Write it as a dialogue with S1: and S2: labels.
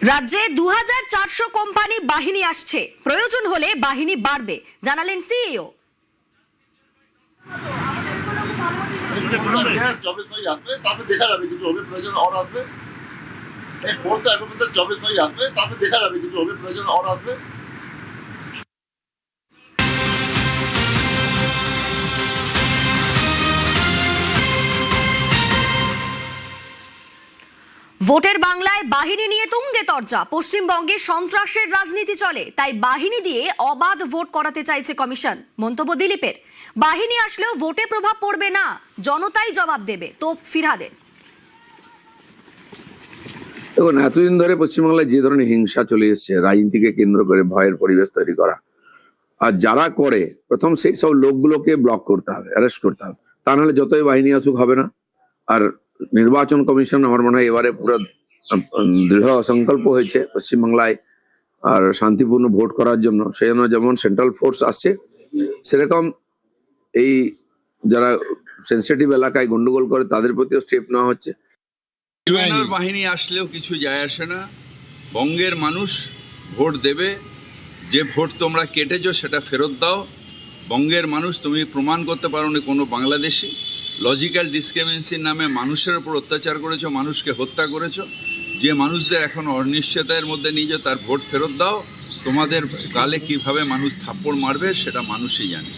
S1: রাজ্যে 2400 কোম্পানি বাহিনী আসছে, প্রয়োজন হলে বাহিনী বাড়বে, জানালেন সিইও।
S2: 24 আসবে, তারপরে দেখা যাবে কিছু হবে, প্রয়োজন আর আসবে। এই ফোর্স এখন 24 আসবে, তারপরে দেখা যাবে কিছু হবে, প্রয়োজন আর আসবে।
S1: ভোটের বাংলায় বাহিনী নিয়ে তুঙ্গে তর্জা। পশ্চিমবঙ্গে সন্ত্রাসের রাজনীতি চলে, তাই বাহিনী দিয়ে অবাধ ভোট করাতে চাইছে কমিশন। মন্তব্য দিলীপের। বাহিনী আসলেও ভোটে প্রভাব পড়বে না, জনতাই জবাব দেবে, তোপ ফিরহাদের।
S3: দেখুন, এতদিন ধরে পশ্চিমবাংলায় যে ধরনের হিংসা চলে এসছে, রাজনীতিকে কেন্দ্র করে ভয়ের পরিবেশ তৈরি করা, আর যারা করে প্রথম সেই সব লোকগুলোকে ব্লক করতে হবে, অ্যারেস্ট করতে হবে। তা নাহলে যতই বাহিনী আসুক হবে না। আর নির্বাচন কমিশন আমার মনে হয় এবারে পুরো দৃঢ় সংকল্প হয়েছে পশ্চিমবাংলায় আর শান্তিপূর্ণ ভোট করার জন্য। সেই জন্য যেমন সেন্ট্রাল ফোর্স আসছে, সেরকম এই যারা সেন্সিটিভ এলাকায় গন্ডগোল করে তাদের প্রতিও স্টেপ নেওয়া হচ্ছে।
S4: বাহিনী আসলেও কিছু যায় আসে না। বঙ্গের মানুষ ভোট দেবে, যে ভোট তোমরা কেটেছো সেটা ফেরত দাও। বঙ্গের মানুষ, তুমি প্রমাণ করতে পারো না কোনো বাংলাদেশি লজিক্যাল ডিসক্রিমিনেন্সির নামে মানুষের উপর অত্যাচার করেছো, মানুষকে হত্যা করেছো। যে মানুষদের এখন অনিশ্চয়তার মধ্যে নিয়ে তার ভোট ফেরত দাও। তোমাদের গালে কিভাবে মানুষ থাপ্পড় মারবে সেটা মানুষই জানে।